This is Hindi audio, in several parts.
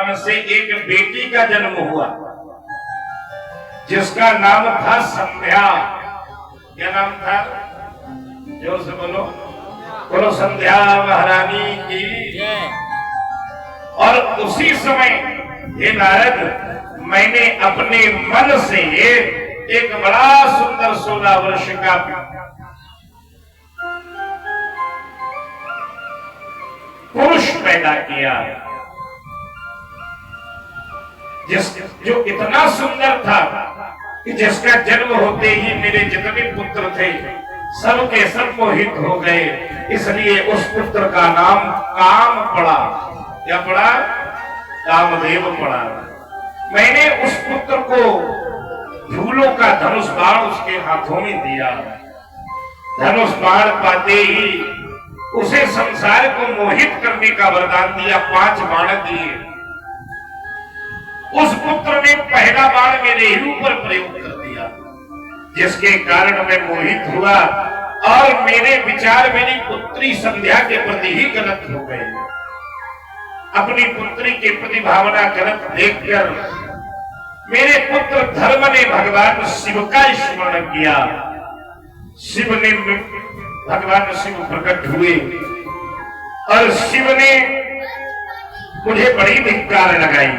भगवान से एक बेटी का जन्म हुआ जिसका नाम था संध्या। क्या नाम था? जोर से बोलो, बोलो संध्या महारानी की। और उसी समय हे नारद, मैंने अपने मन से एक बड़ा सुंदर 16 वर्ष का पुरुष पैदा किया, जो इतना सुंदर था कि जिसका जन्म होते ही मेरे जितने पुत्र थे सब के सब मोहित हो गए। इसलिए उस पुत्र का नाम काम पड़ा। क्या पड़ा? कामदेव पड़ा। मैंने उस पुत्र को फूलों का धनुष बाण उसके हाथों में दिया। धनुष बाण पाते ही उसे संसार को मोहित करने का वरदान दिया। 5 बाण दिए। उस पुत्र ने पहला बाण मेरे ही ऊपर प्रयोग कर दिया, जिसके कारण मैं मोहित हुआ और मेरे विचार मेरी पुत्री संध्या के प्रति ही गलत हो गए। अपनी पुत्री के प्रति भावना गलत देखकर मेरे पुत्र धर्म ने भगवान शिव का स्मरण किया। शिव ने भगवान शिव प्रकट हुए और शिव ने मुझे बड़ी धिक्कार लगाई।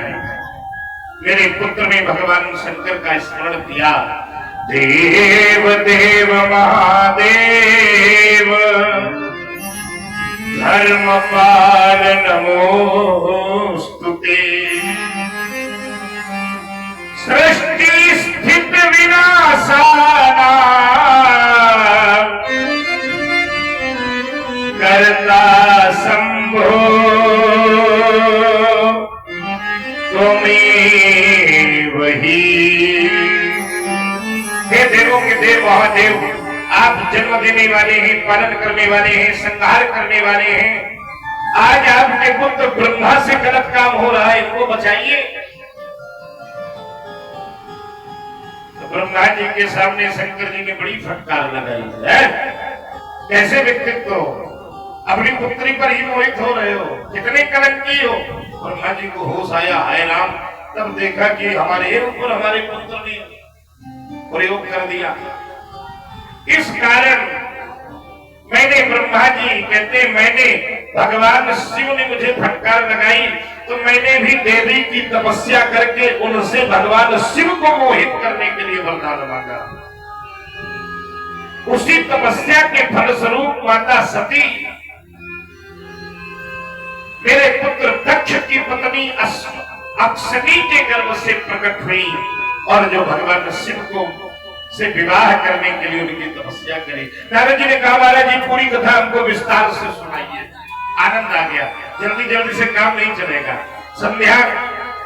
मेरे पुत्र ने भगवान शंकर का स्मरण किया। देव देव महादेव धर्मपाल नमोस्तुते। सृष्टि स्थित विनाशाना कर्ता शंभो तुम्हें वही। हे देवों के देव महादेव, आप जन्म देने वाले हैं, पालन करने वाले हैं, संहार करने वाले हैं। आज आपके पुत्र ब्रह्मा से गलत काम हो रहा है, इनको बचाइए। तो ब्रह्मा जी के सामने शंकर जी ने बड़ी फटकार लगाई है। कैसे व्यक्तित्व, अपनी पुत्री पर ही मोहित हो रहे हो, कितने कलंकी हो। ब्रह्मा जी को होश आया, हाय राम, तब देखा कि हमारे ऊपर हमारे पुत्र ने प्रयोग कर दिया। इस कारण मैंने, ब्रह्मा जी कहते, मैंने भगवान शिव ने मुझे फटकार लगाई तो मैंने भी देवी की तपस्या करके उनसे भगवान शिव को मोहित करने के लिए वरदान मांगा। उसी तपस्या के फलस्वरूप माता सती मेरे पुत्र दक्ष की पत्नी अक्षनी के गर्भ से प्रकट हुई और जो भगवान शिव को से विवाह करने के लिए उनकी तपस्या करी। नारद जी ने कहा, महाराज जी पूरी कथा हमको विस्तार से सुनाइए। आनंद आ गया। जल्दी जल्दी से काम नहीं चलेगा। संध्या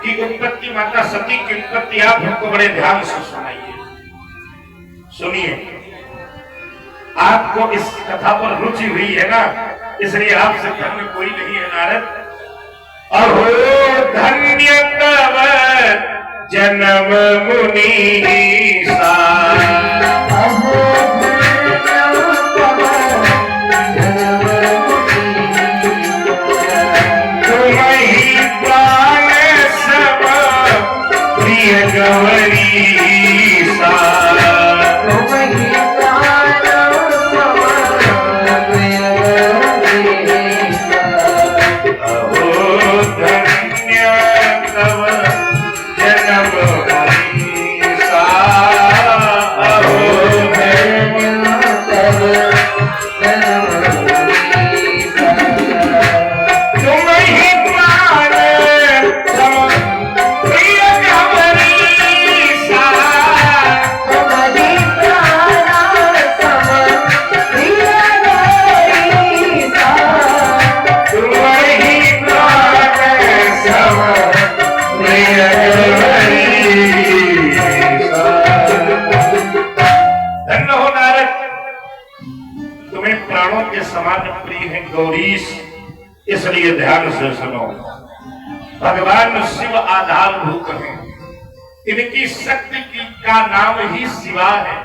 की उत्पत्ति, माता सती की उत्पत्ति आप हमको बड़े ध्यान से सुनाइए। सुनिए, आपको इस कथा पर रुचि हुई है ना, इसलिए आपसे घर में कोई नहीं है नारद। अहो धन्य तव जन्म मुनीसा, तुम ही प्राण सब प्रिय गौरीसा। गौरीश, इसलिए ध्यान से सुनो। भगवान शिव आधारभूत है, इनकी शक्ति की का नाम ही शिवा है।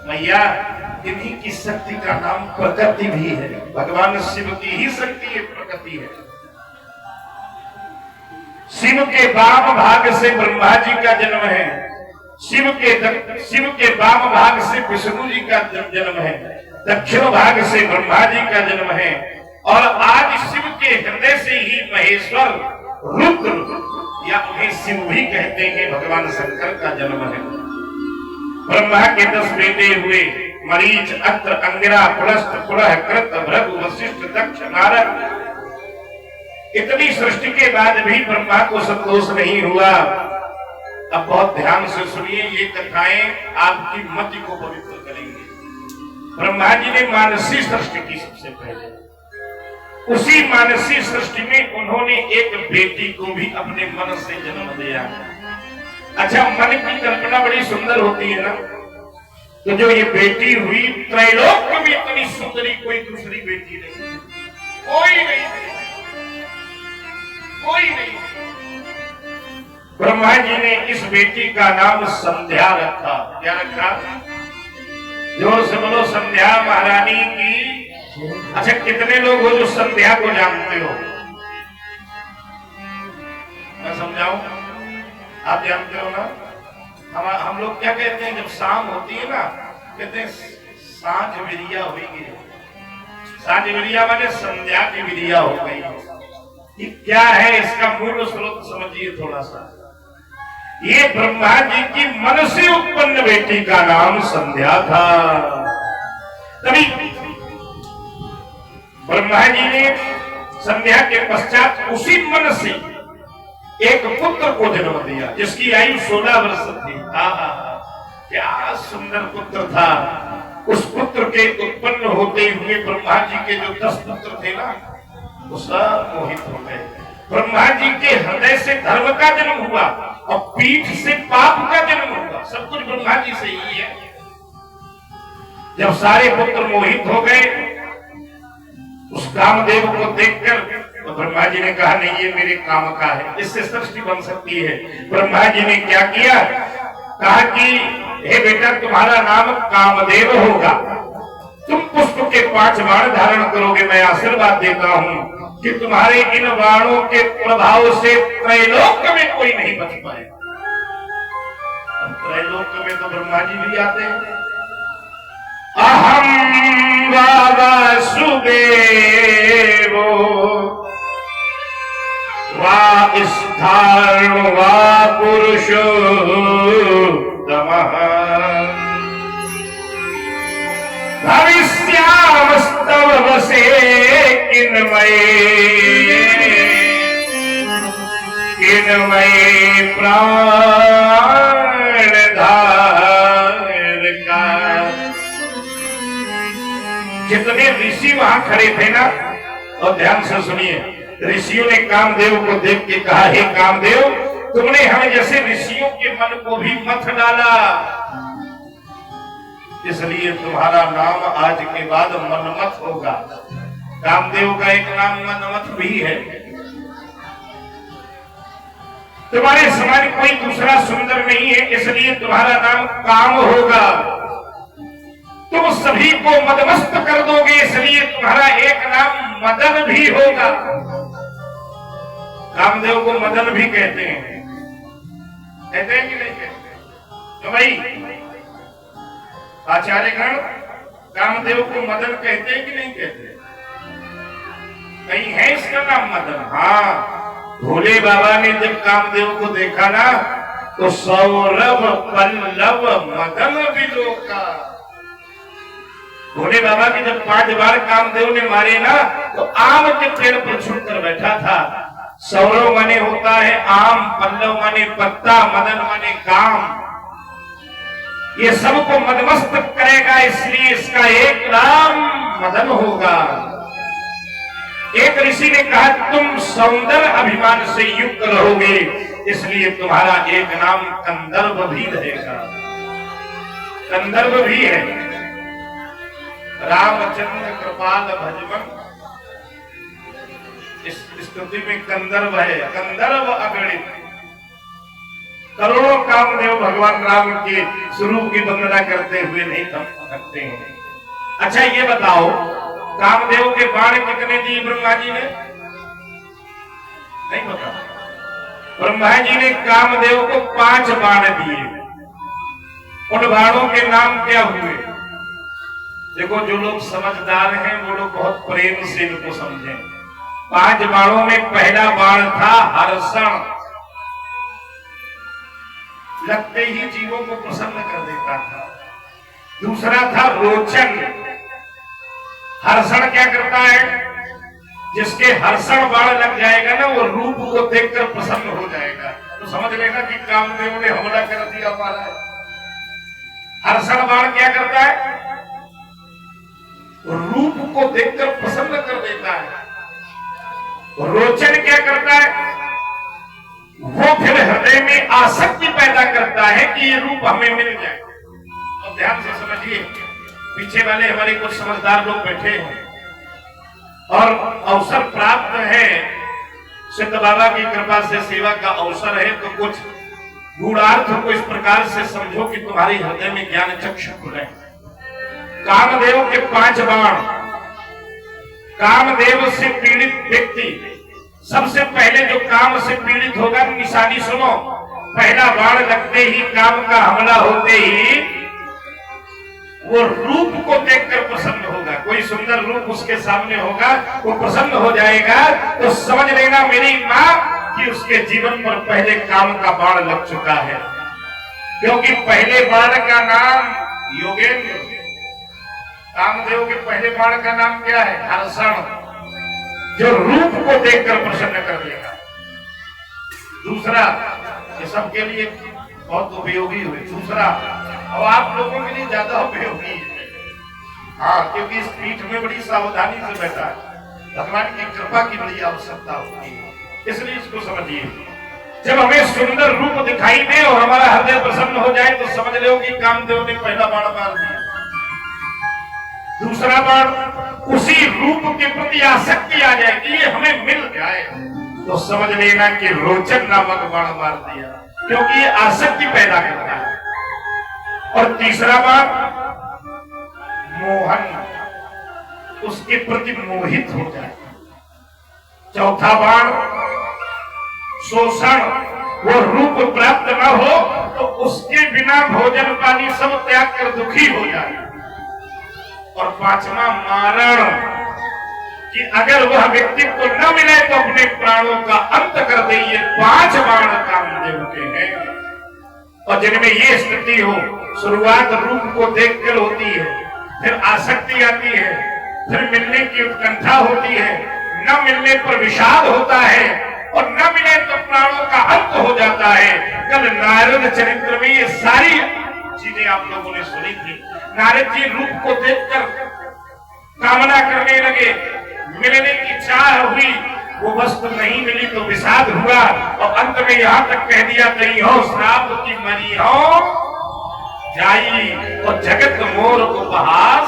मैया, इन्हीं की शक्ति का नाम प्रकृति भी है। भगवान शिव की ही शक्ति ये प्रकृति है। शिव के वाम भाग से ब्रह्मा जी का जन्म है, शिव के वाम भाग से विष्णु जी का जन्म है, दक्षिण भाग से ब्रह्मा जी का जन्म है, और आज शिव के हृदय से ही महेश्वर रुद्र या उन्हें शिव भी कहते हैं भगवान शंकर का जन्म है। ब्रह्मा के 10 बेटे हुए, मरीच, अत्र, अंगिरा, पुलस्त, पुलह, कृत, भृगु, वशिष्ठ, दक्ष, नारद। इतनी सृष्टि के बाद भी ब्रह्मा को संतोष नहीं हुआ। अब बहुत ध्यान से सुनिए, ये कथाएं आपकी मति को पवित्र करेंगी। ब्रह्मा जी ने मानसी सृष्टि की सबसे पहले, उसी मानसी सृष्टि में उन्होंने एक बेटी को भी अपने मन से जन्म दिया। अच्छा, मन की कल्पना बड़ी सुंदर होती है ना, तो जो ये बेटी हुई, त्रैलोक में इतनी सुंदरी कोई दूसरी बेटी नहीं, कोई नहीं, कोई नहीं। ब्रह्मा जी ने इस बेटी का नाम संध्या रखा। क्या रखा? जोर से बोलो, संध्या महारानी की। अच्छा, कितने लोग हो जो संध्या को जानते हो? मैं समझाऊं? आप जानते हो ना? हम लोग क्या कहते हैं जब शाम होती है ना, कहते हैं सांझ विरिया हुई। सांझ विरिया माने संध्या की विरिया हो गई। ये क्या है? इसका मूल स्रोत समझिए थोड़ा सा। ये ब्रह्मा जी की मन से उत्पन्न बेटी का नाम संध्या था। तभी ब्रह्मा जी ने संध्या के पश्चात उसी मन से एक पुत्र को जन्म दिया, जिसकी आयु 16 वर्ष थी। क्या सुंदर पुत्र था। उस पुत्र के उत्पन्न होते हुए ब्रह्मा जी के जो 10 पुत्र थे ना, वो सब मोहित हो गए। ब्रह्मा जी के हृदय से धर्म का जन्म हुआ और पीठ से पाप का जन्म हुआ। सब कुछ ब्रह्मा जी से ही है। जब सारे पुत्र मोहित हो गए, उस कामदेव को देखकर तो ब्रह्मा जी ने कहा, नहीं, ये मेरे काम का है, इससे सृष्टि बन सकती है। ब्रह्मा जी ने क्या किया? कहा कि हे बेटा, तुम्हारा नाम कामदेव होगा। तुम पुष्प के 5 बाण धारण करोगे। मैं आशीर्वाद देता हूं कि तुम्हारे इन बाणों के प्रभाव से त्रैलोक में कोई नहीं बच पाएगा। त्रैलोक में तो ब्रह्मा जी भी आते हैं। अहम वासुदेवो वा स्थाणु वा पुरुषोत्तमः भविष्यामस्तव वसे किन्मये प्राण धारका। जितने ऋषि वहां खड़े थे ना, और ध्यान से सुनिए, ऋषियों ने कामदेव को देख के कहा, हे कामदेव, तुमने हमें जैसे ऋषियों के मन को भी मथ डाला, इसलिए तुम्हारा नाम आज के बाद मनमथ होगा। कामदेव का एक नाम मनमथ भी है। तुम्हारे समान कोई दूसरा सुंदर नहीं है, इसलिए तुम्हारा नाम काम होगा। तुम सभी को मदमस्त कर दोगे, इसलिए तुम्हारा एक नाम मदन भी होगा। कामदेव को मदन भी कहते हैं। कहते हैं कि नहीं कहते? तो भाई आचार्यगण कामदेव को मदन कहते हैं कि नहीं कहते? कहीं है इसका नाम मदन? हाँ, भोले बाबा ने जब कामदेव को देखा ना, तो सौरभ पल्लव मदन विलोका। भोले बाबा की जब 5 बार कामदेव ने मारे ना, तो आम के पेड़ पर छुपकर बैठा था। सौरभ माने होता है आम, पल्लव माने पत्ता, मदन माने काम। ये सबको मदमस्त करेगा, इसलिए इसका एक नाम मदन होगा। एक ऋषि ने कहा, तुम सौंदर्य अभिमान से युक्त रहोगे, इसलिए तुम्हारा एक नाम कंदर्व भी रहेगा। कंदर्व भी है। रामचंद्र कृपाल भजवन, इस स्तुति में कंदर्व है। कंदर्व अगणित, करोड़ों कामदेव भगवान राम के स्वरूप की वंदना करते हुए नहीं थम सकते हैं। अच्छा, ये बताओ, कामदेव के बाण कितने दिए ब्रह्मा जी ने? नहीं पता। ब्रह्मा जी ने कामदेव को 5 बाण दिए। उन बाणों के नाम क्या हुए? देखो, जो लोग समझदार हैं वो लोग बहुत प्रेम से इनको समझें। 5 बाणों में पहला बाण था हर्षण, लगते ही जीवों को प्रसन्न कर देता था। दूसरा था रोचन। हर्षण क्या करता है? जिसके हर्षण बाण लग जाएगा ना, वो रूप को देखकर प्रसन्न हो जाएगा। तो समझ लेना कि कामदेव ने हमला कर दिया हमारा। हर्षण बाण क्या करता है? रूप को देखकर प्रसन्न कर देता है। रोचन क्या करता है? वो फिर हृदय में आसक्ति पैदा करता है कि ये रूप हमें मिल जाए। और ध्यान से समझिए, पीछे वाले हमारे कुछ समझदार लोग बैठे हैं और अवसर प्राप्त है, सिद्ध बाबा की कृपा से सेवा का अवसर है, तो कुछ गूढ़ार्थ को इस प्रकार से समझो कि तुम्हारे हृदय में ज्ञान चक्षु खुले। कामदेव के 5 बाण। कामदेव से पीड़ित व्यक्ति सबसे पहले जो काम से पीड़ित होगा, निशानी सुनो। पहला बाण लगते ही, काम का हमला होते ही वो रूप को देखकर प्रसन्न होगा। कोई सुंदर रूप उसके सामने होगा, वो प्रसन्न हो जाएगा। तो समझ लेना मेरी मां कि उसके जीवन पर पहले काम का बाण लग चुका है। क्योंकि पहले बाण का नाम योगेंद्र। कामदेव के पहले बाण का नाम क्या है? हर्षण, जो रूप को देखकर प्रसन्न कर देगा। दूसरा, ये सबके लिए बहुत उपयोगी हुई। दूसरा, और आप लोगों के लिए ज्यादा उपयोगी है। हाँ, क्योंकि इस पीठ में बड़ी सावधानी से बैठा है, भगवान की कृपा की बड़ी आवश्यकता होती है, इसलिए इसको समझिए। जब हमें सुंदर रूप दिखाई दे और हमारा हृदय प्रसन्न हो जाए तो समझ लो कि कामदेव ने पहला बाण मार दिया। दूसरा बाण, उसी रूप के प्रति आसक्ति आ जाएगी, ये हमें मिल जाए, तो समझ लेना कि रोचन नामक बाण मार दिया, क्योंकि ये आसक्ति पैदा करता है। और तीसरा बाण मोहन, उसके प्रति मोहित हो जाए। चौथा बाण शोषण, वो रूप प्राप्त न हो तो उसके बिना भोजन पानी सब त्याग कर दुखी हो जाए। और 5वां मारण, कि अगर वह व्यक्तित्व न मिले तो अपने प्राणों का अंत कर दे। ये 5 बाण कामदेव के हैं। और जिनमें ये स्थिति हो, शुरुआत रूप को देखकर होती है, फिर आसक्ति आती है, फिर मिलने की उत्कंठा होती है, न मिलने पर विषाद होता है, और न मिले तो प्राणों का अंत हो जाता है। कल नारद चरित्र में ये सारी चीजें आप लोगों ने सुनी थी। नारद जी रूप को देखकर कामना करने लगे, मिलने की चाह हुई, वो वस्तु नहीं मिली तो विषाद हुआ, और अंत में यहां तक कह दिया, कहीं हो श्राप की मरी हो जाई और जगत मोर उपहास।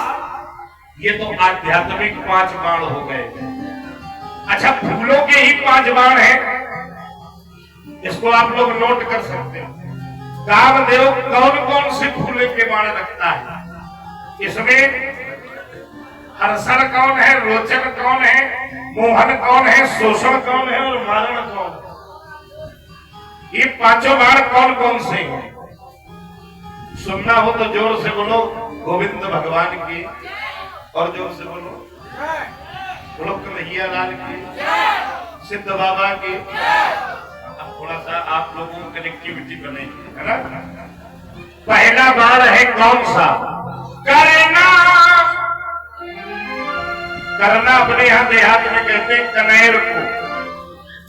ये तो आध्यात्मिक 5 बाण हो गए। अच्छा, फूलों के ही 5 बाण हैं, इसको आप लोग नोट कर सकते हैं। कामदेव कौन कौन से फूलों के बाण रखता है? इसमें हर्षण कौन है, रोचन कौन है, मोहन कौन है, शोषण कौन है और मारण कौन है? ये 5 बाण कौन कौन से हैं? सुनना हो तो जोर से बोलो गोविंद भगवान की, और जोर से बोलो कन्हैया लाल की, सिद्ध बाबा की। अब थोड़ा सा आप लोगों को कनेक्टिविटी बने, है ना? पहला बाण है कौन सा? करना। करना अपने यहां देहात में कहते हैं कनेर को।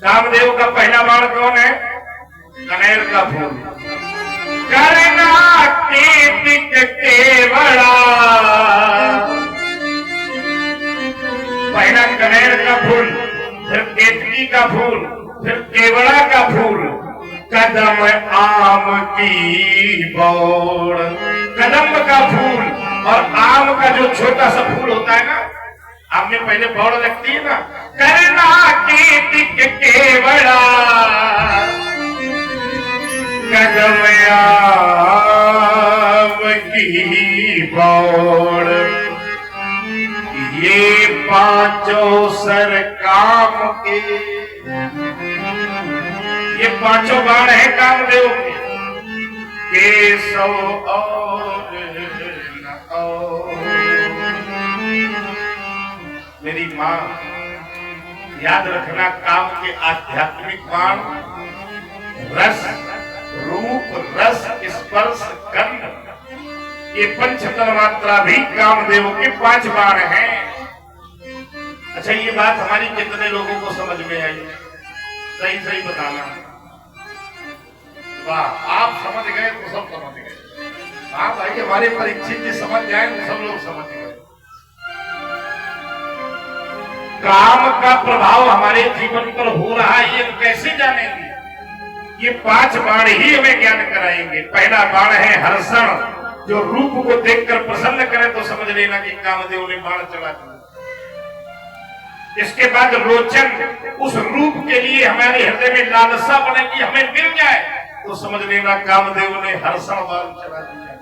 कामदेव का पहला बाण कौन है? कनेर का फूल। करना केतिक केवड़ा, पहला कनेर का फूल, फिर केतकी का फूल, फिर केवड़ा का फूल, कदम आम की बौड़। कदम का फूल और आम का जो छोटा सा फूल होता है ना, आम में पहले बौड़ लगती है ना। करना केतिक केवड़ा, कदम आम की बौड़, ये 5 सर काम के, ये पांचों बाण है कामदेव के। केशव और न और। मेरी मां याद रखना, काम के आध्यात्मिक बाण रस, रूप, रस, स्पर्श, गंध, ये पंच तन्मात्रा भी कामदेव के 5 बाण हैं। अच्छा, ये बात हमारी कितने लोगों को समझ में आई? सही सही बताना। वाह, आप समझ गए तो सब समझ गए। हाँ भाई, हमारे परीक्षित जी समझ जाए तो सब लोग समझ गए। काम का प्रभाव हमारे जीवन पर हो रहा है, ये कैसे जानेंगे? ये 5 बाण ही हमें ज्ञान कराएंगे। पहला बाण है हर्षण, जो रूप को देखकर प्रसन्न करे तो समझ लेना कि कामदेव ने बाण चला दिया। इसके बाद रोचन, उस रूप के लिए हमारे हृदय में लालसा बने कि हमें मिल जाए तो समझ लेना कामदेव ने हर्षण बाण चला दिया।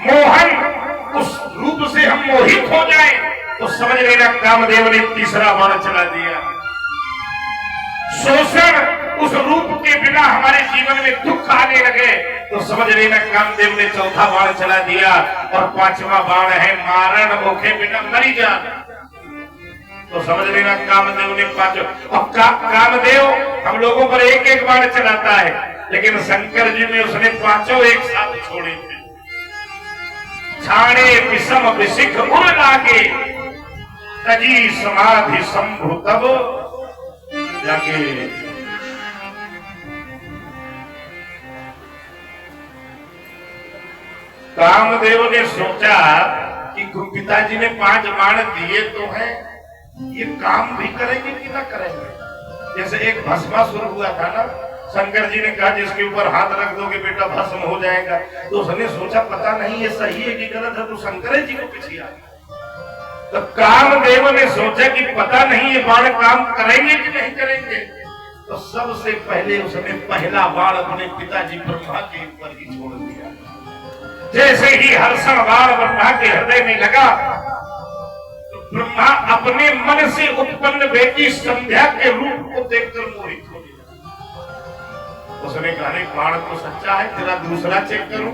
मोहन, उस रूप से हम मोहित हो जाए तो समझ लेना कामदेव ने तीसरा बाण चला दिया। शोषण, उस रूप के बिना हमारे जीवन में दुख आने लगे तो समझ लेना कामदेव ने चौथा बाण चला दिया। और 5वां बाण है मारण, भूखे बिना मरी जा, तो समझ लेना कामदेव ने 5। और कामदेव हम लोगों पर एक एक बाण चलाता है, लेकिन शंकर जी में उसने 5 एक साथ छोड़े थे। छाणे विषम विशिख उड़ लागे, तजी समाधि शंभु तब जाके। कामदेव ने सोचा कि पिताजी ने 5 बाण दिए तो हैं, ये काम भी करेंगे कि ना करेंगे? जैसे एक भस्मासुर हुआ था ना, शंकर जी ने कहा जिसके ऊपर हाथ रख दोगे बेटा भस्म हो जाएगा। तो उसने सोचा पता नहीं ये सही है कि गलत है, तो शंकर जी को पीछे आ गया। तो कामदेव ने सोचा कि पता नहीं ये बाण काम करेंगे कि नहीं करेंगे, तो सबसे पहले उसने पहला बाण अपने पिताजी ब्रह्मा के ऊपर ही छोड़ दिया। जैसे ही हर्षण बाण ब्रह्मा के हृदय में लगा तो ब्रह्मा अपने मन से उत्पन्न बेटी संध्या के रूप को देखकर मोहित हो गया। उसने कहा बाण तो सच्चा है, तेरा दूसरा चेक करूं।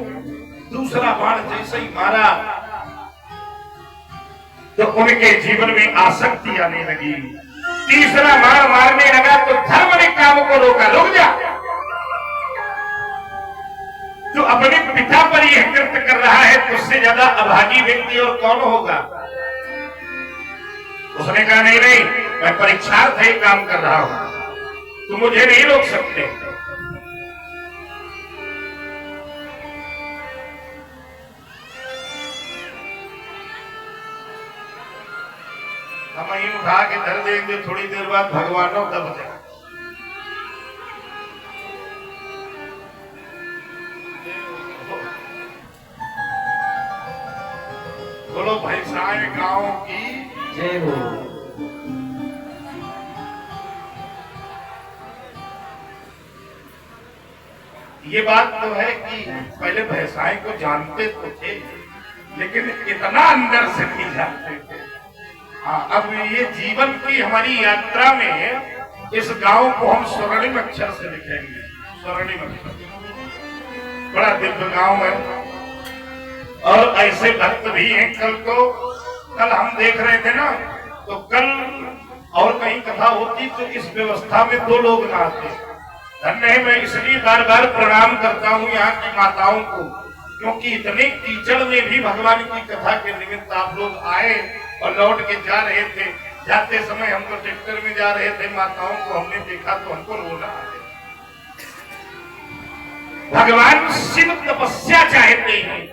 दूसरा बाण जैसे ही मारा तो उनके जीवन में आसक्ति आने लगी। तीसरा बाण मारने लगा तो धर्म ने काम को रोका, रुक जा, जो अपने पिता पर यह कृत्य कर रहा है तो उससे ज्यादा अभागी व्यक्ति और कौन होगा? उसने कहा नहीं नहीं, मैं परीक्षार्थ ही काम कर रहा हूं, तुम मुझे नहीं रोक सकते। हम ही उठा के धर देंगे, थोड़ी देर बाद भगवानों का बचेगा। बोलो भैंसाएं गांव की जय हो। ये बात तो है कि पहले भैंसाएं को जानते तो थे, लेकिन इतना अंदर से नहीं जानते थे। हाँ, अब ये जीवन की हमारी यात्रा में इस गांव को हम स्वर्णिम अक्षर से लिखेंगे। स्वर्णिम अक्षर, बड़ा दिव्य गांव है और ऐसे भक्त भी हैं। कल हम देख रहे थे ना, तो कल और कहीं कथा होती तो इस व्यवस्था में 2 लोग ना आते। धन्य है, मैं इसलिए बार बार प्रणाम करता हूँ यहाँ की माताओं को, क्योंकि इतने कीचड़ में भी भगवान की कथा के निमित्त आप लोग आए और लौट के जा रहे थे। जाते समय हम तो ट्रैक्टर में जा रहे थे, माताओं को हमने देखा तो हमको रोना आ गया। भगवान शिव तपस्या चाहते हैं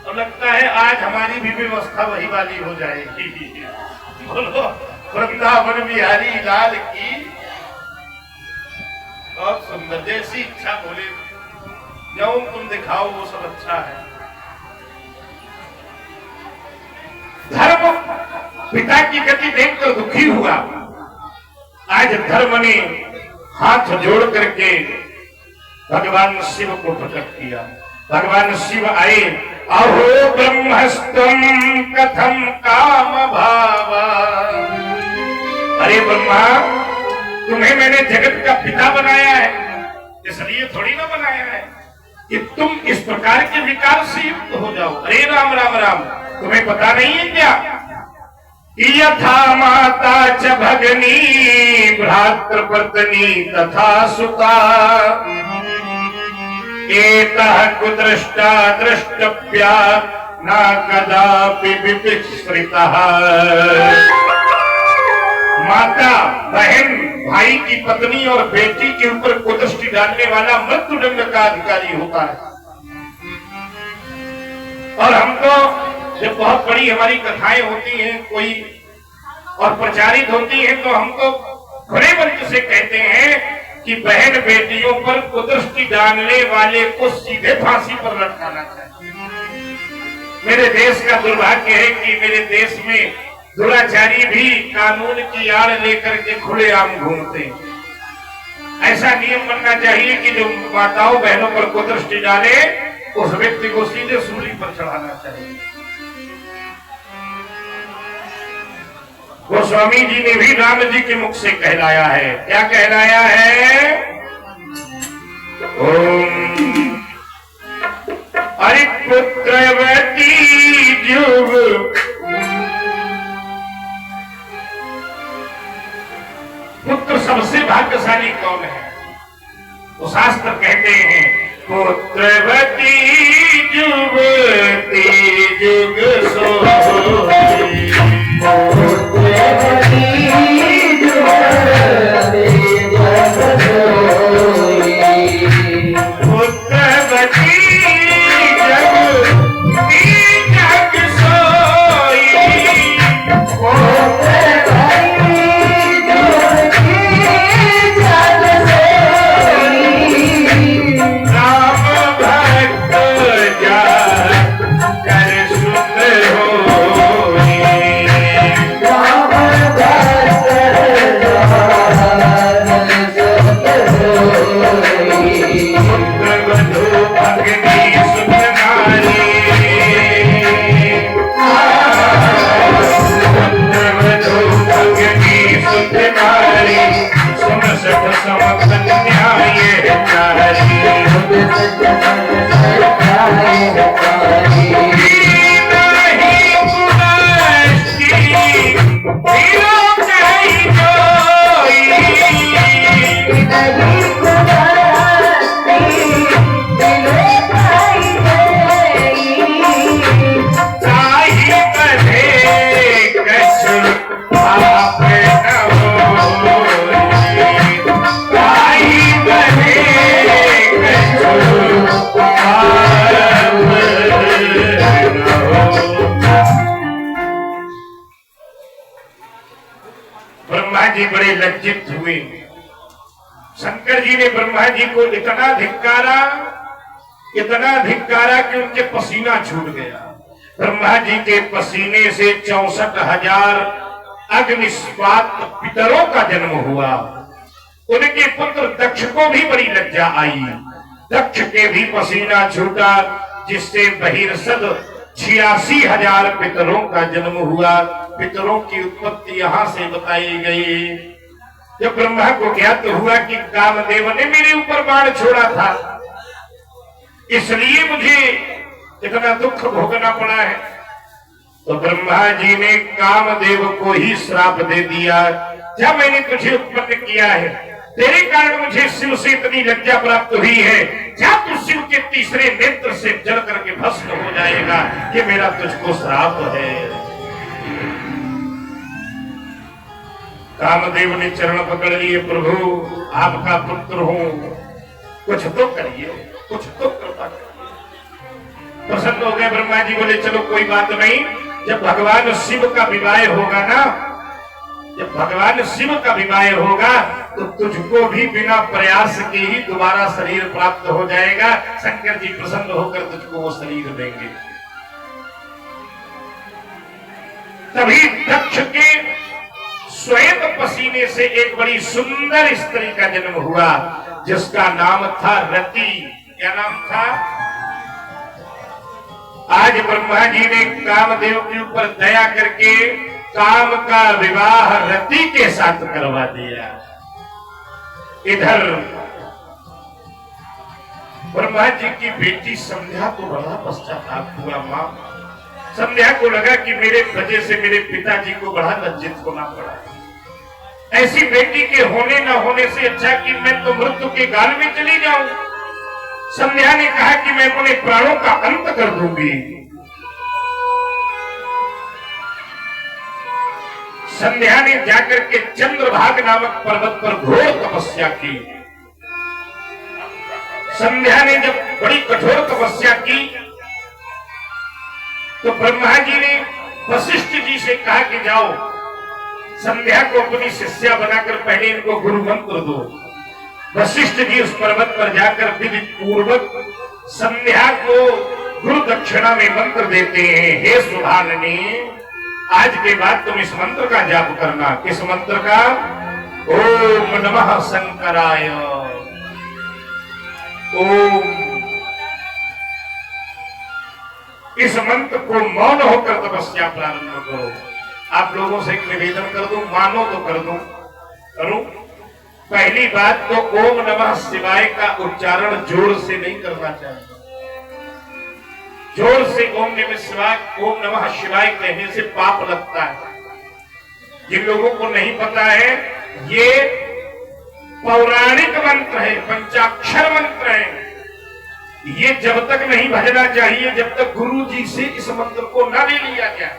और लगता है आज हमारी भी व्यवस्था वही वाली हो जाएगी। बोलो वृंदावन बिहारी लाल की। बहुत सुंदर, जैसी इच्छा बोले जो तुम दिखाओ वो सब अच्छा है। धर्म पिता की गति देखकर दुखी हुआ। आज धर्म ने हाथ जोड़ करके भगवान शिव को प्रकट किया। भगवान शिव आए, अहो ब्रह्मस्तम कथम काम भावा। अरे ब्रह्मा, तुम मैंने जगत का पिता बनाया है, इसलिए थोड़ी ना बनाया है कि तुम इस प्रकार के विकार से युक्त हो जाओ। अरे राम राम राम, तुम्हें पता नहीं है क्या? यथा माता च भगनी भ्रातृपत्नी तथा सुता, एतः कुदृष्टा द्रष्टव्या न कदापि विविस्मृतः। माता, बहन, भाई की पत्नी और बेटी के ऊपर कुदृष्टि डालने वाला मृत्युदंड का अधिकारी होता है। और हमको जब बहुत बड़ी हमारी कथाएं होती हैं कोई और प्रचारित होती हैं, तो हमको खुले मंच से कहते हैं कि बहन बेटियों पर कुदृष्टि डालने वाले को सीधे फांसी पर लटकाना चाहिए। मेरे देश का दुर्भाग्य है कि मेरे देश में दुराचारी भी कानून की आड़ लेकर के खुलेआम घूमते हैं। ऐसा नियम बनना चाहिए कि जो माताओं बहनों पर कुदृष्टि डाले उस व्यक्ति को सीधे सूली पर चढ़ाना चाहिए। गोस्वामी जी ने भी राम जी के मुख से कहलाया है। क्या कहलाया है? ओम हरिपुत्रवती जुग, पुत्र सबसे भाग्यशाली कौन है? तो शास्त्र कहते हैं पुत्रवती जुगती जुग सोई, पुत्रवती जुगती जुग सोई, पुत्रवती जुगती जग सोई, बड़े लज्जित हुए। शंकर जी ने ब्रह्मा जी को इतना धिक्कारा कि उनके पसीना छूट गया। ब्रह्मा जी के पसीने से 64,000 अग्निस्पात पितरों का जन्म हुआ। उनके पुत्र दक्ष को भी बड़ी लज्जा आई। दक्ष के भी पसीना छूटा, जिससे बहिर्सद 86,000 पितरों का जन्म हुआ। पितरों की उत्पत्ति यहाँ से बताई गई। जब ब्रह्मा को ज्ञात हुआ कि कामदेव ने मेरे ऊपर बाण छोड़ा था, इसलिए मुझे इतना दुख भोगना पड़ा है, तो ब्रह्मा जी ने कामदेव को ही श्राप दे दिया। जब मैंने तुझे उत्पन्न किया है, तेरे कारण मुझे शिव से इतनी लज्जा प्राप्त हुई है, जब तू शिव के तीसरे नेत्र से जल करके भस्म हो जाएगा, ये मेरा तुझको श्राप है। कामदेव ने चरण पकड़ लिए, प्रभु आपका पुत्र हूं, कुछ तो करिए, कुछ तो कृपा करिए। प्रसन्न हो गए ब्रह्मा जी, बोले चलो कोई बात नहीं, जब भगवान शिव का विवाह होगा ना, जब भगवान शिव का विवाह होगा तो तुझको भी बिना प्रयास के ही दोबारा शरीर प्राप्त हो जाएगा। शंकर जी प्रसन्न होकर तुझको वो शरीर देंगे। तभी दक्ष के श्वेत पसीने से एक बड़ी सुंदर स्त्री का जन्म हुआ, जिसका नाम था रति। क्या नाम था? आज ब्रह्मा जी ने कामदेव के ऊपर दया करके काम का विवाह रति के साथ करवा दिया। इधर ब्रह्मा जी की बेटी संध्या को बड़ा पश्चाताप हुआ। मां संध्या को लगा कि मेरे वजह से मेरे पिताजी को बड़ा लज्जित होना पड़ा। ऐसी बेटी के होने न होने से अच्छा कि मैं तो मृत्यु के गाल में चली जाऊं। संध्या ने कहा कि मैं अपने प्राणों का अंत कर दूंगी। संध्या ने जाकर के चंद्रभाग नामक पर्वत पर घोर तपस्या की। संध्या ने जब बड़ी कठोर तपस्या की तो ब्रह्मा जी ने वशिष्ठ जी से कहा कि जाओ संध्या को अपनी शिष्या बनाकर पहले इनको गुरु मंत्र दो। वशिष्ठ जी उस पर्वत पर जाकर विधि पूर्वक संध्या को गुरु दक्षिणा में मंत्र देते हैं। हे सुधाननी, आज के बाद तुम इस मंत्र का जाप करना। किस मंत्र का? ओम नमः शंकराय। ओम। इस मंत्र को मौन होकर तपस्या प्रारंभ करो। आप लोगों से एक निवेदन कर दूं, मानो तो कर दूं, करूं। पहली बात तो ओम नमः शिवाय का उच्चारण जोर से नहीं करना चाहिए। जोर से ओम नमः शिवाय कहने से पाप लगता है। जिन लोगों को नहीं पता है, ये पौराणिक मंत्र है, पंचाक्षर मंत्र है। ये जब तक नहीं भजना चाहिए जब तक गुरु जी से इस मंत्र को न ले लिया जाए।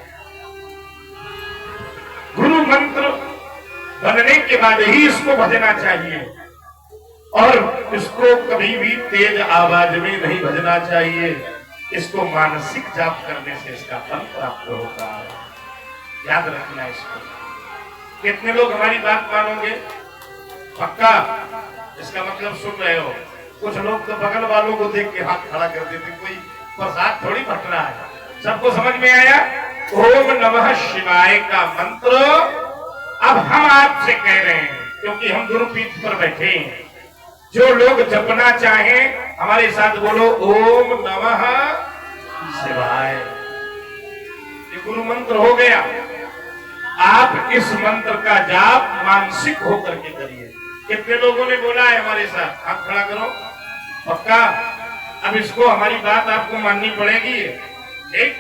गुरु मंत्र बनने के बाद ही इसको भजना चाहिए और इसको कभी भी तेज आवाज में नहीं भजना चाहिए। इसको मानसिक जाप करने से इसका फल प्राप्त होता है। याद रखना इसको। कितने लोग हमारी बात मानोगे? पक्का? इसका मतलब सुन रहे हो। कुछ लोग तो बगल वालों को देख के हाथ खड़ा कर देते, कोई प्रसाद थोड़ी बट रहा है। सबको समझ में आया? ओम नमः शिवाय का मंत्र अब हम आपसे कह रहे हैं, क्योंकि हम गुरुपीठ पर बैठे हैं। जो लोग जपना चाहें हमारे साथ बोलो ओम नमः शिवाय। ये गुरु मंत्र हो गया। आप इस मंत्र का जाप मानसिक होकर के करिए। कितने लोगों ने बोला है हमारे साथ? हाथ खड़ा करो। पक्का? अब इसको हमारी बात आपको माननी पड़ेगी। ठीक?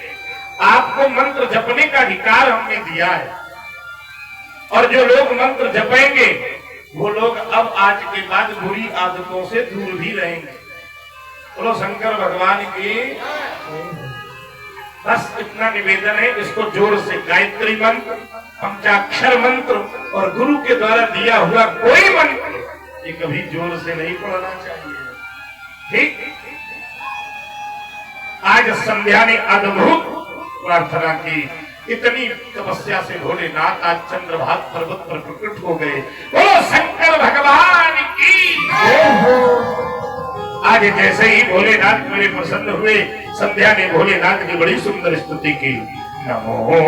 आपको मंत्र जपने का अधिकार हमने दिया है और जो लोग मंत्र जपेंगे वो लोग अब आज के बाद बुरी आदतों से दूर भी रहेंगे। बोलो शंकर भगवान की। बस इतना निवेदन है। इसको जोर से गायत्री मंत्र, पंचाक्षर मंत्र और गुरु के द्वारा दिया हुआ कोई मंत्र ये कभी जोर से नहीं पढ़ना चाहिए। ठीक? आज संध्या ने अद्भुत प्रार्थना की। इतनी तपस्या से भोलेनाथ आज चंद्रभाग पर्वत पर प्रकट हो गए। बोलो शंकर भगवान की। आज जैसे ही भोलेनाथ मेरे प्रसन्न हुए, संध्या ने भोलेनाथ की बड़ी सुंदर स्तुति की। नमो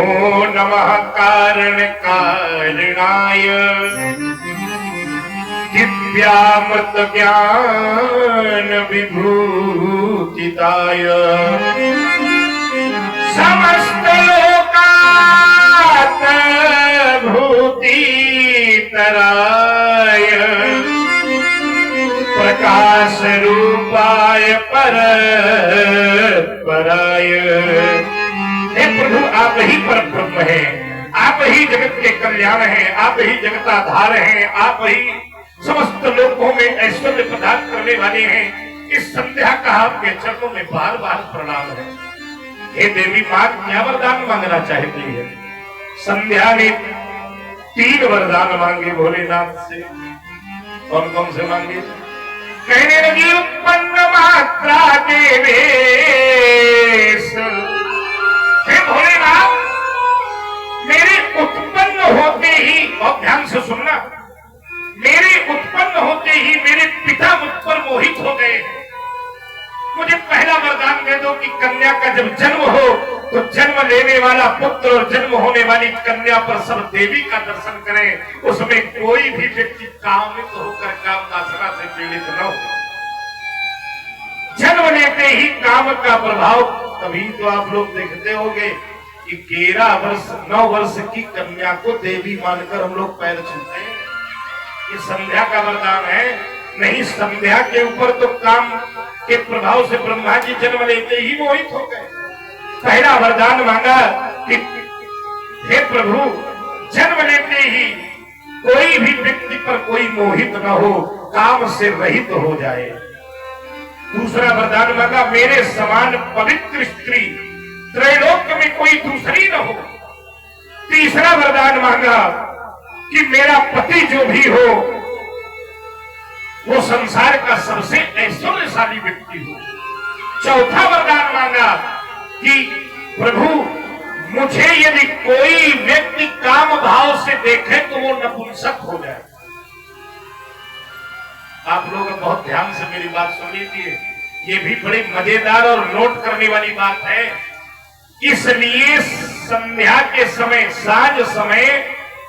नमः कारण कारणाय दिव्यामृत ज्ञान विभूतिताय समस्त लोकात् भूतितराय प्रकाश रूपाय पर पराय। हे प्रभु, आप ही पर ब्रह्म हैं, आप ही जगत के कल्याण हैं, आप ही जगताधार हैं, आप ही समस्त लोकों में ऐश्वर्य प्रदान करने वाले हैं। इस संध्या का आपके चरणों में बार बार प्रणाम है। हे देवी मां, क्या वरदान मांगना चाहती है? संध्या ने 3 वरदान मांगे भोलेनाथ से। कौन कौन से मांगे? कहने लगी उत्पन्न मात्रा देवेश। हे भोलेनाथ, मेरे उत्पन्न होते ही, और ध्यान से सुनना, मेरे उत्पन्न होते ही मेरे पिता मुझ पर मोहित हो गए। मुझे पहला वरदान दे दो कि कन्या का जब जन्म हो तो जन्म लेने वाला पुत्र और जन्म होने वाली कन्या पर सब देवी का दर्शन करें। उसमें कोई भी व्यक्ति कामित होकर काम वासना से पीड़ित न हो। जन्म लेते ही काम का प्रभाव। तभी तो आप लोग देखते होंगे कि 11 वर्ष 9 वर्ष की कन्या को देवी मानकर हम लोग पैर छूते हैं। कि संध्या का वरदान है। नहीं, संध्या के ऊपर तो काम के प्रभाव से ब्रह्मा जी जन्म लेते ही मोहित हो गए। पहला वरदान मांगा कि हे प्रभु, जन्म लेते ही कोई भी व्यक्ति पर कोई मोहित न हो, काम से रहित हो जाए। दूसरा वरदान मांगा, मेरे समान पवित्र स्त्री त्रैलोक्य में कोई दूसरी न हो। तीसरा वरदान मांगा कि मेरा पति जो भी हो वो संसार का सबसे ऐश्वर्यशाली व्यक्ति हो। चौथा वरदान मांगा कि प्रभु, मुझे यदि कोई व्यक्ति काम भाव से देखे तो वो नपुंसक हो जाए। आप लोग बहुत ध्यान से मेरी बात सुन लीजिए, ये भी बड़ी मजेदार और नोट करने वाली बात है। इसलिए संध्या के समय, साँझ समय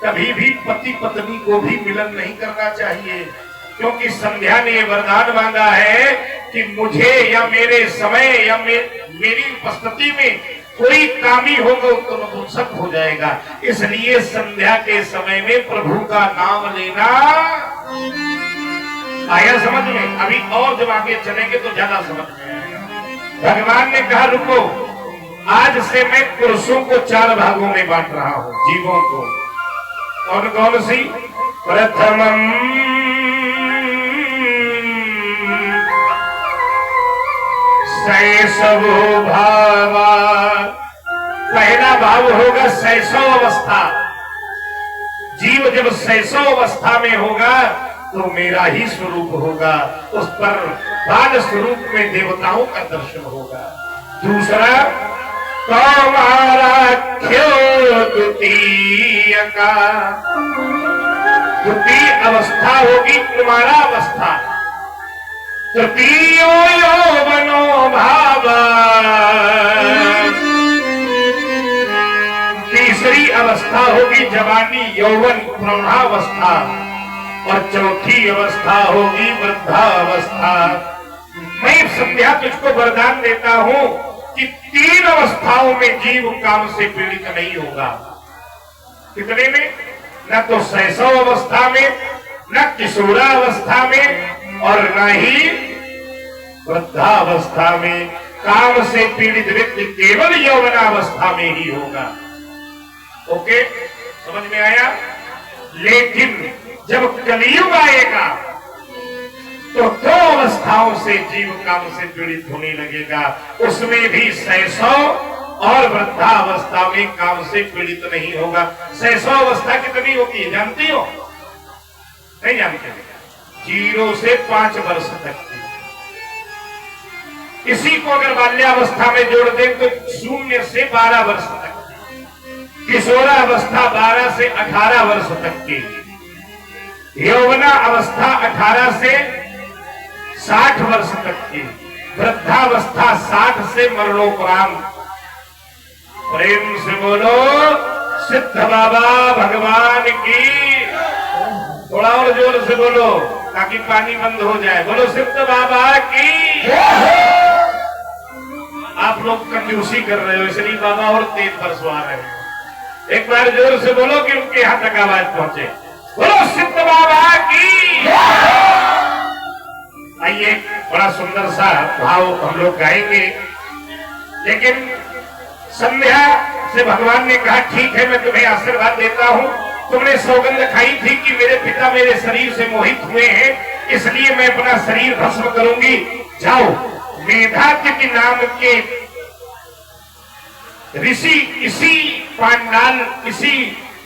कभी भी पति पत्नी को भी मिलन नहीं करना चाहिए, क्योंकि संध्या ने वरदान मांगा है कि मुझे या मेरे समय या मेरी उपस्थिति में कोई कामी होगा तो नपुंसक हो जाएगा। इसलिए संध्या के समय में प्रभु का नाम लेना आया समझ में। अभी और जब आगे चलेंगे तो ज्यादा समझ में आएगा। भगवान ने कहा, रुको, आज से मैं पुरुषों को 4 भागों में बांट रहा हूं, जीवों को। कौन कौन सी? प्रथमम शैशवो भावा, पहला भाव होगा शैशव अवस्था। जीव जब शैशव अवस्था में होगा तो मेरा ही स्वरूप होगा, उस पर बाल स्वरूप में देवताओं का दर्शन होगा। दूसरा, कौमाराख्यो द्वितीय का, द्वितीय अवस्था होगी कुमारा अवस्था। तृतीयो यौवनो भावा, तीसरी अवस्था होगी जवानी यौवन प्रौढ़ावस्था, और चौथी अवस्था होगी वृद्धावस्था। मैं संध्या तुझको वरदान देता हूं कि 3 अवस्थाओं में जीव काम से पीड़ित नहीं होगा। कितने में? न तो शैशव अवस्था में, न किशोरावस्था में, और न ही वृद्धावस्था में। काम से पीड़ित व्यक्ति केवल यौवनावस्था में ही होगा। ओके, समझ में आया? लेकिन जब कलियुग आएगा तो 2 अवस्थाओं से जीव काम से पीड़ित होने लगेगा। उसमें भी शैशव और वृद्धावस्था में काम से पीड़ित नहीं होगा। शैशव अवस्था कितनी होती है जानती हो? नहीं जानते? 0 से 5 वर्ष तक की। इसी को अगर बाल्यावस्था में जोड़ दें तो 0 से 12 वर्ष तक की। किशोरावस्था 12 से 18 वर्ष तक की। यौवना अवस्था 18 से 60 वर्ष तक की। वृद्धावस्था 60 से मरणोपरांत। प्रेम से बोलो सिद्ध बाबा भगवान की। थोड़ा और जोर से बोलो ताकि पानी बंद हो जाए। बोलो सिद्ध बाबा की। आप लोग कंजूसी कर रहे हो इसलिए बाबा और तेज बरसवा रहे हैं। एक बार जोर से बोलो कि उनके यहां तक आवाज पहुंचे। बोलो सिद्ध बाबा की। आइए, बड़ा सुंदर सा भाव हम लोग गाएंगे, लेकिन संध्या से भगवान ने कहा ठीक है मैं तुम्हें आशीर्वाद देता हूं। तुमने सौगंध खाई थी कि मेरे पिता मेरे शरीर से मोहित हुए हैं, इसलिए मैं अपना शरीर भस्म करूंगी। जाओ, मेधातिथि नाम के ऋषि इसी पांडाल, इसी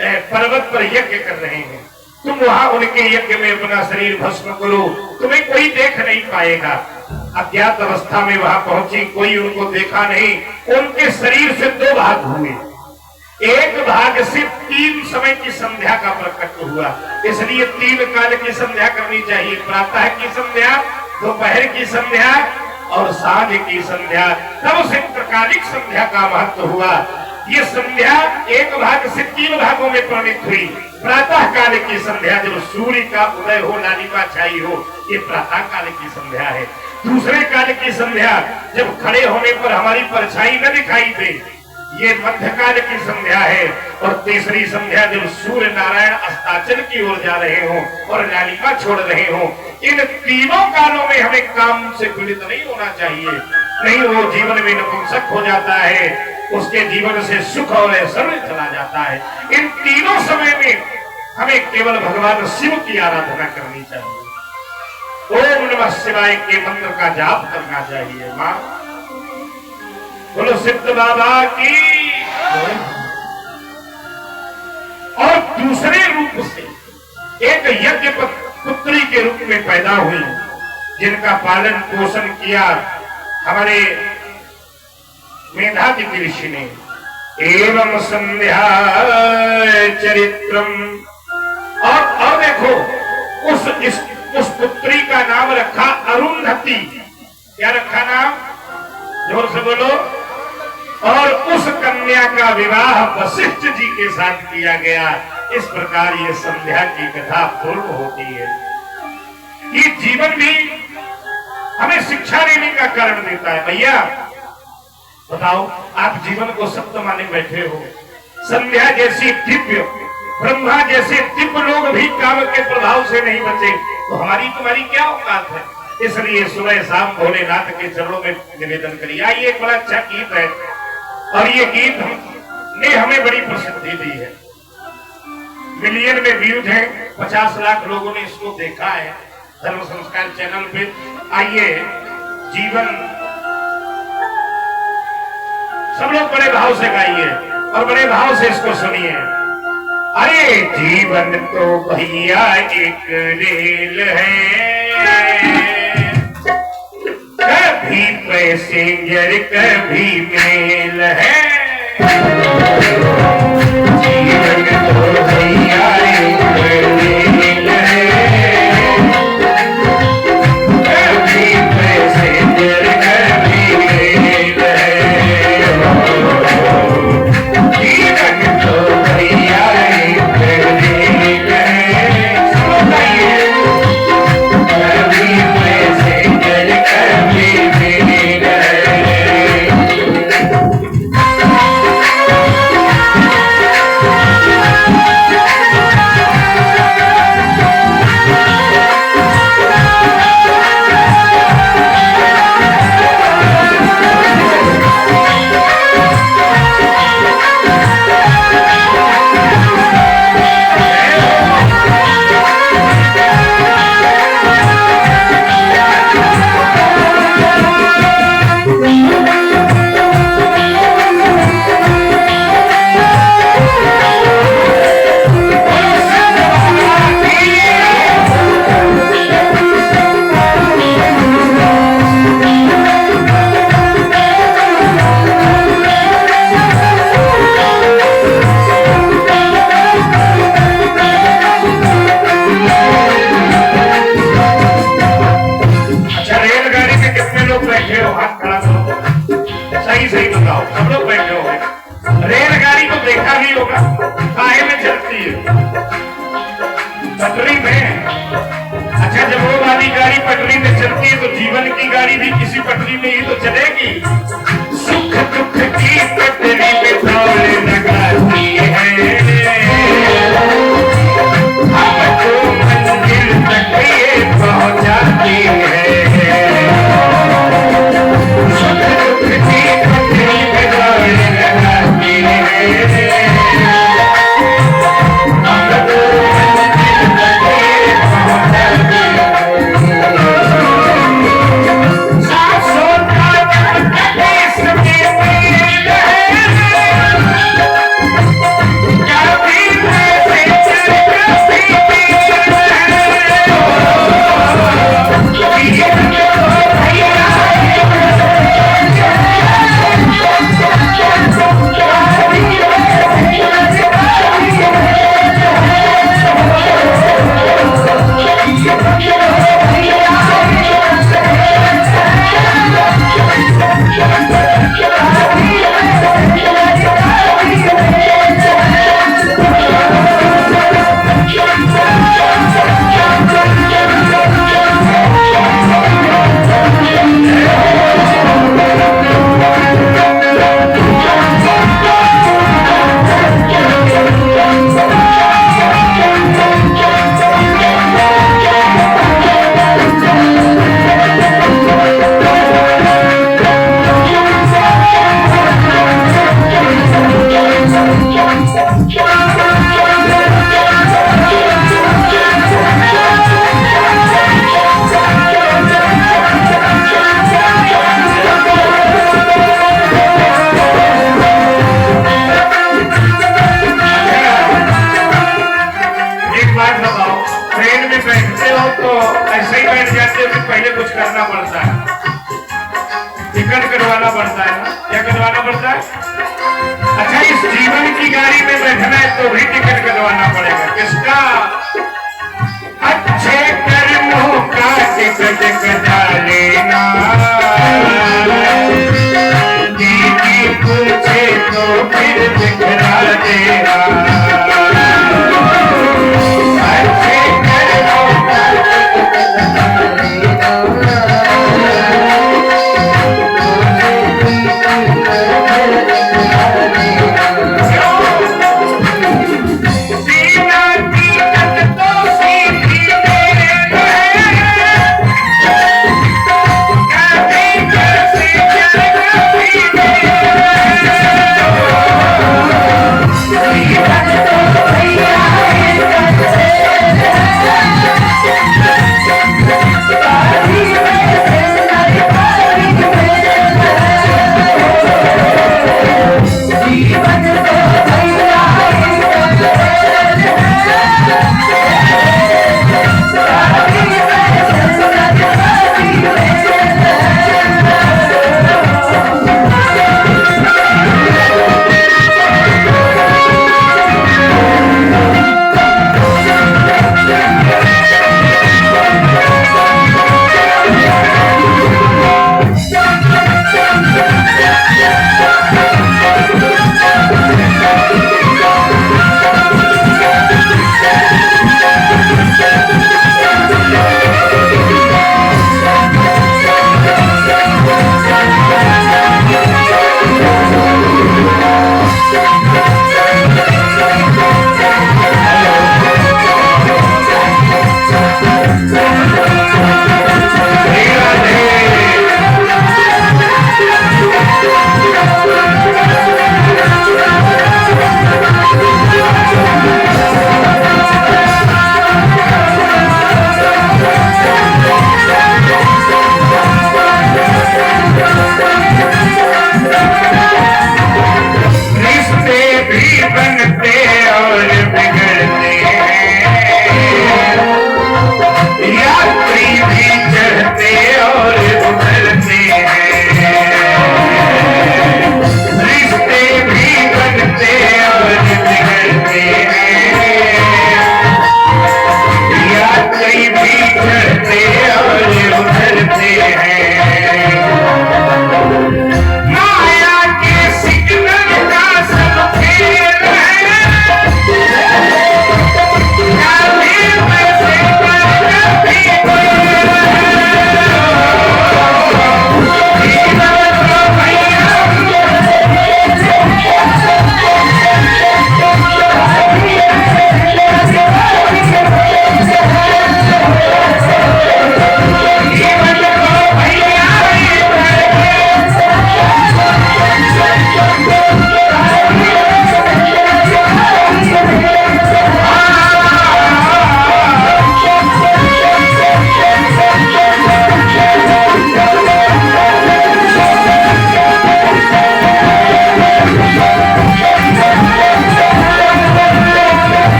पर्वत पर यज्ञ कर रहे हैं। तुम वहां उनके यज्ञ में अपना शरीर भस्म करो, तुम्हें कोई देख नहीं पाएगा। अज्ञात अवस्था में वहां पहुंची, कोई उनको देखा नहीं। उनके शरीर से 2 भाग हुए। एक भाग से 3 समय की संध्या का प्रकट हुआ, इसलिए 3 काल की संध्या करनी चाहिए। प्रातः की संध्या, दोपहर की संध्या और सांझ की संध्या। तब उस इंद्रकालिक संध्या का महत्व हुआ। ये संध्या एक भाग से 3 भागों में परिणित हुई। प्रातः काल की संध्या जब सूर्य का उदय हो, लालिमा छाई हो, ये प्रातः काल की संध्या है। दूसरे काल की संध्या जब खड़े होने पर हमारी परछाई न दिखाई दे, ये मध्यकाल की संध्या है। और तीसरी संध्या जब सूर्य नारायण अस्ताचल की ओर जा रहे हो और लालिमा छोड़ रहे हो, इन तीनों कालों में हमें काम से पीड़ित नहीं होना चाहिए। नहीं, वो जीवन में नपुंसक हो जाता है, उसके जीवन से सुख और ऐश्वर्य चला जाता है। इन तीनों समय में हमें केवल भगवान शिव की आराधना करनी चाहिए। ओम नमः शिवाय के मंत्र का जाप करना चाहिए। मां बोलो सिद्ध बाबा की। और दूसरे रूप से एक यज्ञ पुत्री के रूप में पैदा हुई, जिनका पालन पोषण किया हमारे मेधातिथि ऋषि ने। एवं संध्या चरित्रम। और देखो, उस पुत्री का नाम रखा अरुंधति। क्या रखा नाम? जोर से बोलो। और उस कन्या का विवाह वशिष्ठ जी के साथ किया गया। इस प्रकार ये संध्या की कथा पूर्ण होती है। ये जीवन भी हमें शिक्षा लेने का कारण देता है। भैया बताओ, आप जीवन को सत्य माने बैठे हो। संध्या जैसी दिव्य, ब्रह्मा जैसे दिव्य लोग भी काम के प्रभाव से नहीं बचे, तो हमारी तुम्हारी क्या औकात है? इसलिए सुबह शाम भोलेनाथ के चरणों में निवेदन करिए। आइए, एक बड़ा अच्छा गीत है और ये गीत ने हमें बड़ी प्रसिद्धि दी है। मिलियन में व्यूज है, 50 लाख लोगों ने इसको देखा है धर्म संस्कार चैनल पे। आइए, जीवन सब लोग बड़े भाव से गाइए और बड़े भाव से इसको सुनिए। अरे जीवन तो भैया एक रेल है, कभी पैसेंजर कभी मेल है। जीवन तो भैया एक रेल है, कभी पैसेंजर कभी मेल है। जीवन तो भैया एक रेल है, कभी पैसेंजर कभी मेल है। तो ऐसे ही बैठ जाते हो कि पहले कुछ करना पड़ता है, टिकट कटवाना पड़ता है ना। क्या कटवाना पड़ता है? अच्छा, इस जीवन की गाड़ी में बैठना है तो भी टिकट कटवाना पड़ेगा। किसका? अच्छे कर्मों का टिकट कटा लेना, दीदी पूछे तो फिर दिखला देना। अच्छे कर्मों का टिकट कटा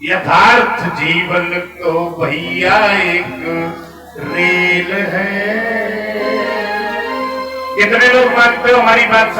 यथार्थ जीवन तो भैया एक रेल है। कितने लोग मानते हो हमारी बात?